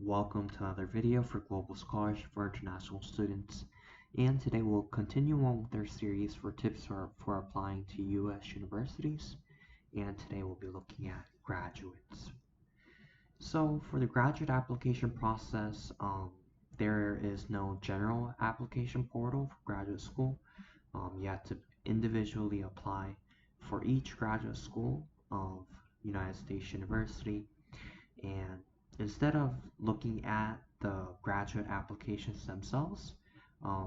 Welcome to another video for Global Scholarship for International Students. And today we'll continue on with our series for tips for applying to U.S. universities. And today we'll be looking at graduates. So for the graduate application process, there is no general application portal for graduate school. You have to individually apply for each graduate school of United States University. And instead of looking at the graduate applications themselves,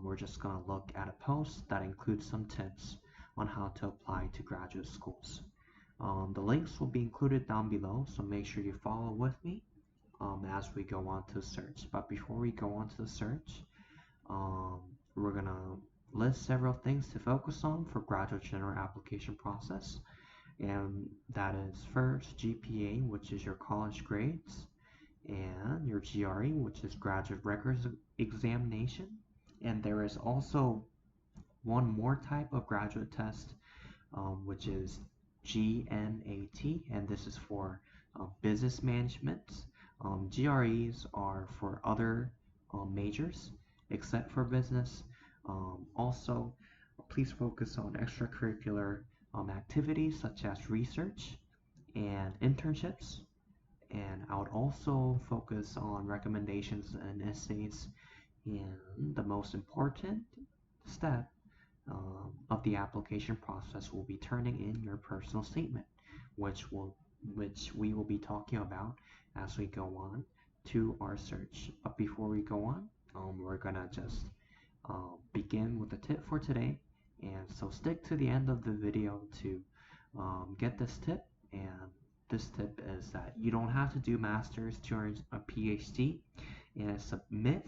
we're just going to look at a post that includes some tips on how to apply to graduate schools. The links will be included down below, so make sure you follow with me as we go on to the search. But before we go on to the search, we're going to list several things to focus on for graduate general application process. And that is first GPA, which is your college grades, and your GRE, which is graduate records examination. And there is also one more type of graduate test, which is GMAT, and this is for business management. GREs are for other majors except for business. Also, please focus on extracurricular activities such as research and internships. And I would also focus on recommendations and essays. And the most important step of the application process will be turning in your personal statement, which we will be talking about as we go on to our search. But before we go on, we're gonna just begin with the tip for today. And so stick to the end of the video to get this tip. And this tip is that you don't have to do master's to earn a PhD, and it's a myth.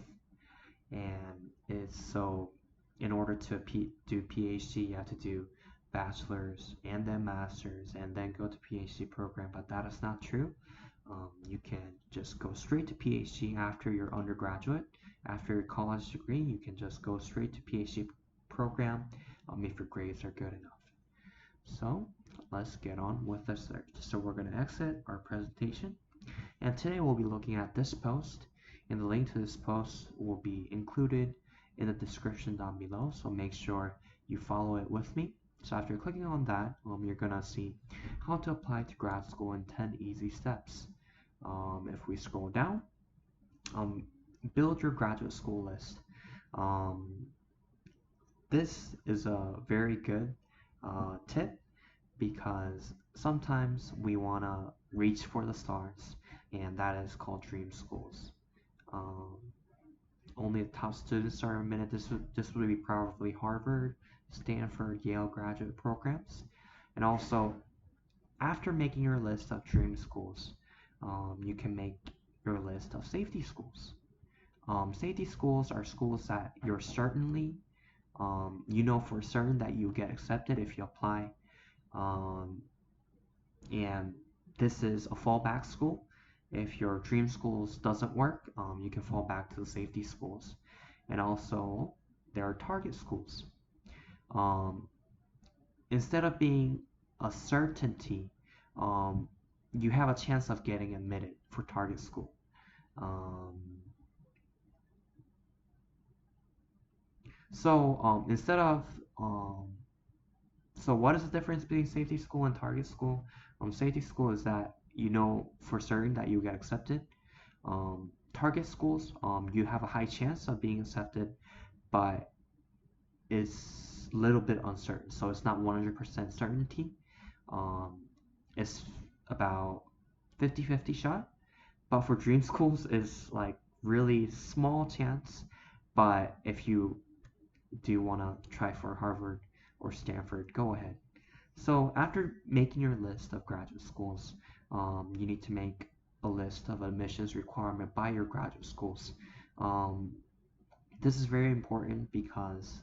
And it's so in order to do PhD, you have to do bachelor's and then master's and then go to PhD program, but that is not true. You can just go straight to PhD after your undergraduate. After your college degree, you can just go straight to PhD program if your grades are good enough. So let's get on with the search. So we're going to exit our presentation, and today we'll be looking at this post, and the link to this post will be included in the description down below, so make sure you follow it with me. So after clicking on that, you're going to see how to apply to grad school in 10 easy steps. If we scroll down, build your graduate school list. This is a very good tip, because sometimes we want to reach for the stars, and that is called dream schools. Only the top students are admitted. This would be probably Harvard, Stanford, Yale graduate programs. And also, after making your list of dream schools, you can make your list of safety schools. Safety schools are schools that you're certainly, you know for certain that you get accepted if you apply. And this is a fallback school. If your dream schools doesn't work, you can fall back to the safety schools. And also, there are target schools. Instead of being a certainty, you have a chance of getting admitted for target school. Instead of so what is the difference between safety school and target school? Safety school is that you know for certain that you get accepted. Target schools, you have a high chance of being accepted, but it's a little bit uncertain. So it's not 100% certainty. It's about 50-50 shot. But for dream schools, it's like really small chance. But if you do want to try for Harvard or Stanford, go ahead. So after making your list of graduate schools, you need to make a list of admissions requirement by your graduate schools. This is very important because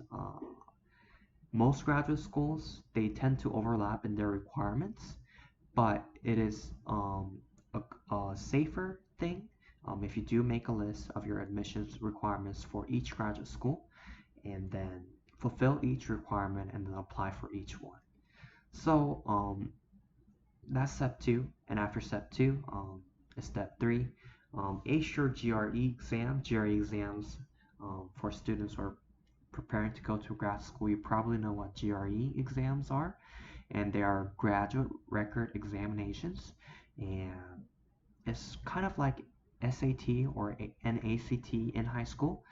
most graduate schools, they tend to overlap in their requirements, but it is a safer thing if you do make a list of your admissions requirements for each graduate school, and then fulfill each requirement and then apply for each one. So that's step 2, and after step 2 is step 3. Ace your GRE exam. GRE exams for students who are preparing to go to grad school. You probably know what GRE exams are, and they are graduate record examinations, and it's kind of like SAT or an ACT in high school,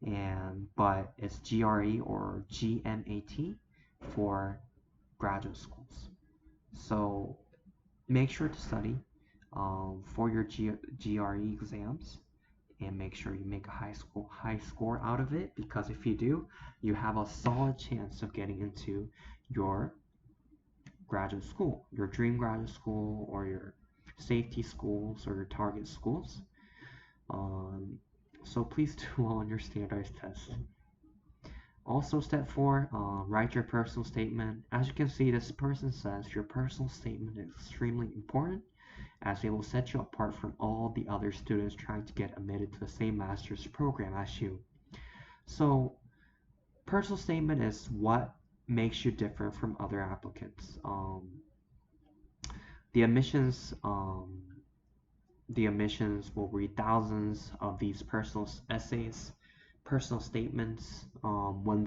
and but it's GRE or GMAT for graduate schools. So make sure to study for your GRE exams and make sure you make a high score out of it, because if you do, you have a solid chance of getting into your graduate school, your dream graduate school, or your safety schools, or your target schools. Um, so please do well on your standardized test. Also, step 4, write your personal statement. As you can see, this person says your personal statement is extremely important, as it will set you apart from all the other students trying to get admitted to the same master's program as you. So, personal statement is what makes you different from other applicants. The admissions um, the admissions will read thousands of these personal essays, personal statements when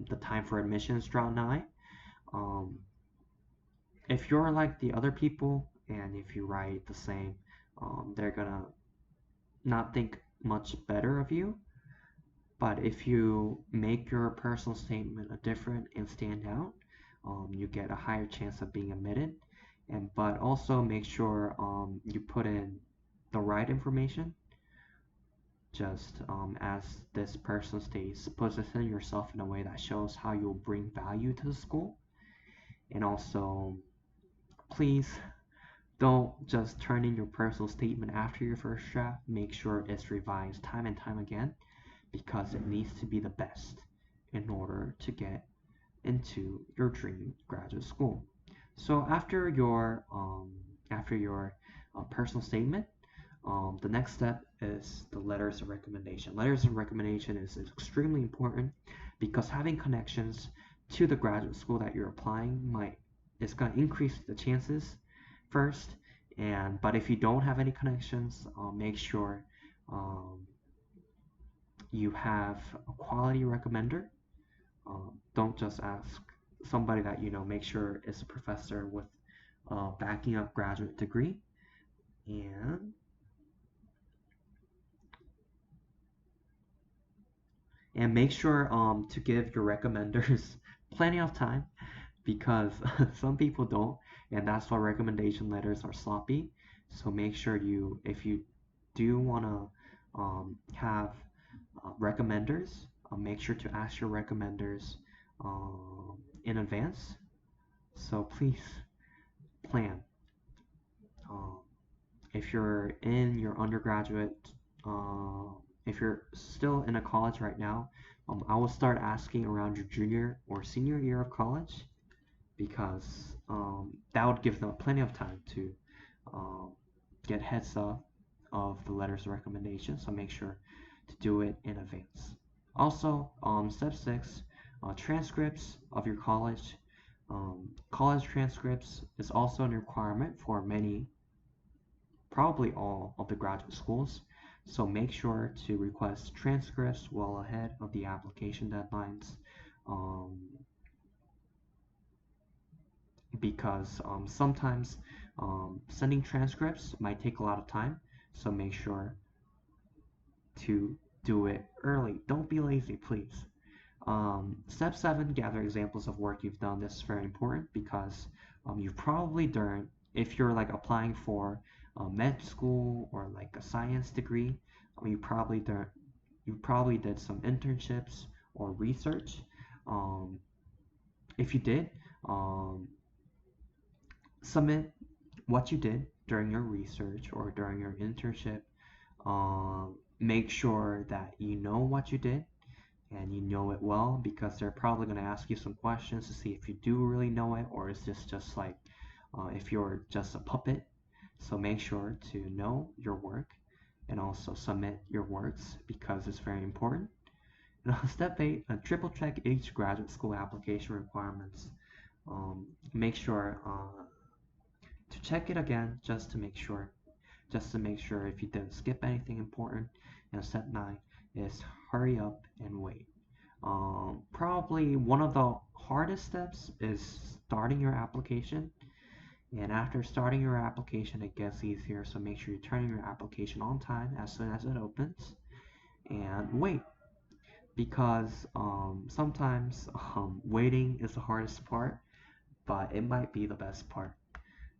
the time for admissions draw nigh. Um, if you're like the other people and if you write the same, they're gonna not think much better of you. But if you make your personal statement a different and stand out, you get a higher chance of being admitted. And but also make sure you put in the right information. Just as this person states, position yourself in a way that shows how you'll bring value to the school. And also, please don't just turn in your personal statement after your first draft. Make sure it's revised time and time again, because it needs to be the best in order to get into your dream graduate school. So after your personal statement, the next step is the letters of recommendation. Letters of recommendation is extremely important, because having connections to the graduate school that you're applying is going to increase the chances first. But if you don't have any connections, make sure you have a quality recommender. Don't just ask somebody that you know. Make sure it's a professor with a backing up graduate degree, and make sure to give your recommenders plenty of time, because some people don't, and that's why recommendation letters are sloppy. So make sure if you do want to have recommenders, make sure to ask your recommenders in advance. So please plan. Um, if you're in your undergraduate, if you're still in a college right now, I will start asking around your junior or senior year of college, because that would give them plenty of time to um, get heads up of the letters of recommendation. So make sure to do it in advance. Also, step 6, transcripts of your college. College transcripts is also a requirement for many, probably all of the graduate schools. So make sure to request transcripts well ahead of the application deadlines, um, because sometimes sending transcripts might take a lot of time. So make sure to do it early. Don't be lazy, please. Step 7, gather examples of work you've done. This is very important, because you've probably done, if you're like applying for med school or like a science degree, you probably did some internships or research. Um, if you did, um, submit what you did during your research or during your internship. Make sure that you know what you did and you know it well, because they're probably going to ask you some questions to see if you do really know it, or is this just like if you're just a puppet. So make sure to know your work and also submit your works, because it's very important. And step 8, triple check each graduate school application requirements. Make sure to check it again, just to make sure just to make sure if you didn't skip anything important. And step 9 is hurry up and wait. Probably one of the hardest steps is starting your application. And after starting your application, it gets easier. So make sure you turn in your application on time as soon as it opens. And wait, because sometimes waiting is the hardest part, but it might be the best part.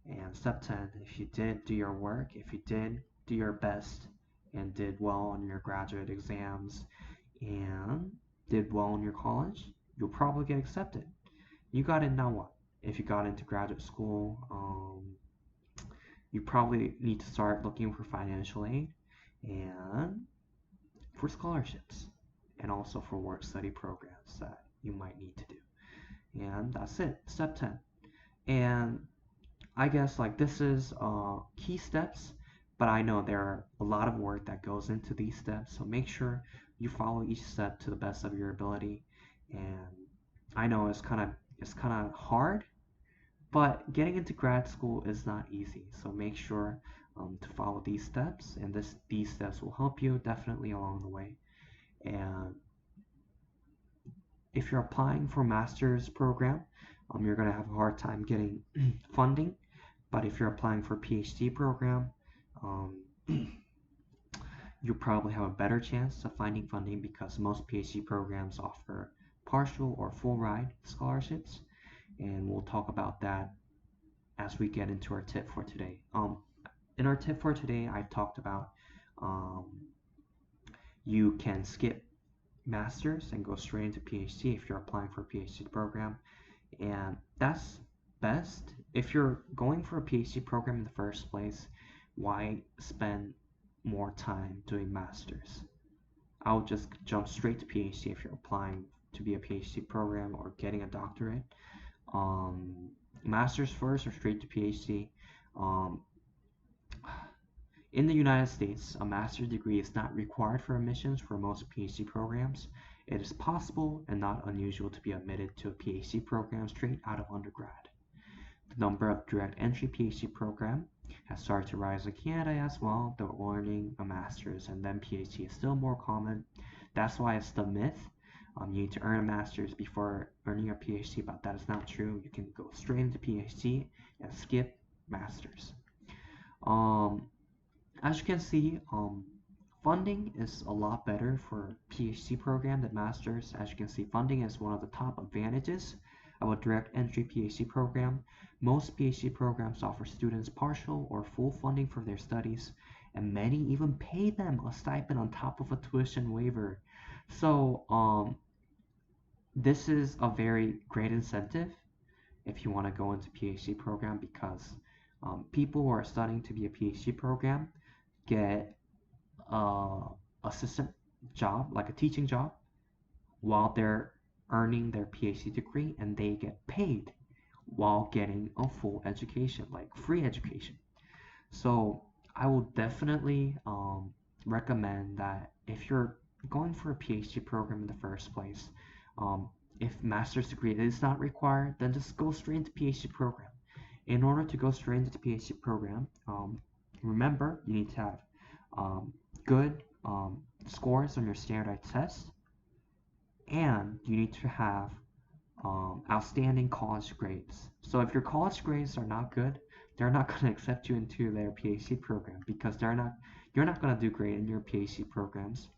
And step 10, if you did do your work, if you did do your best and did well on your graduate exams and did well in your college, you'll probably get accepted. You got in, now what? If you got into graduate school, you probably need to start looking for financial aid and for scholarships and also for work study programs that you might need to do. And that's it, step 10. And I guess like this is key steps, but I know there are a lot of work that goes into these steps, so make sure you follow each step to the best of your ability. And I know it's kind of hard, but getting into grad school is not easy, so make sure to follow these steps, and these steps will help you definitely along the way. And if you're applying for a master's program, you're going to have a hard time getting funding. But if you're applying for a PhD program, um, you probably have a better chance of finding funding because most PhD programs offer partial or full ride scholarships. And we'll talk about that as we get into our tip for today. In our tip for today, I talked about um, you can skip master's and go straight into PhD if you're applying for a PhD program. And that's best. If you're going for a PhD program in the first place, why spend more time doing masters? I'll just jump straight to PhD if you're applying to be a PhD program or getting a doctorate. Masters first or straight to PhD. Um, in the United States, a master's degree is not required for admissions for most PhD programs. It is possible and not unusual to be admitted to a PhD program straight out of undergrad. The number of direct entry PhD program has started to rise in Canada as well, though earning a master's and then PhD is still more common. That's why it's the myth. You need to earn a master's before earning a PhD, but that is not true. You can go straight into PhD and skip masters. As you can see, funding is a lot better for PhD program than masters. As you can see, funding is one of the top advantages of a direct entry PhD program. Most PhD programs offer students partial or full funding for their studies, and many even pay them a stipend on top of a tuition waiver. So this is a very great incentive if you want to go into PhD program because people who are studying to be a PhD program get assistant job, like a teaching job, while they're earning their PhD degree, and they get paid while getting a full education, like free education. So I will definitely recommend that if you're going for a PhD program in the first place, um, if master's degree is not required, then just go straight into PhD program. In order to go straight into the PhD program, remember you need to have good scores on your standardized test, and you need to have outstanding college grades. So if your college grades are not good, they're not going to accept you into their PhD program because you're not going to do great in your PhD programs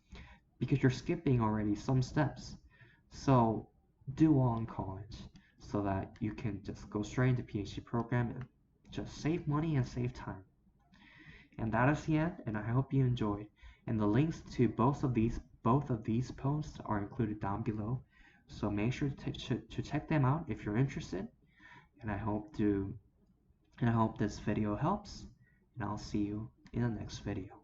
because you're skipping already some steps. So do well in college so that you can just go straight into PhD program and just save money and save time. And that is the end, and I hope you enjoyed. And the links to both of these posts are included down below. So make sure to check them out if you're interested. And I hope this video helps. And I'll see you in the next video.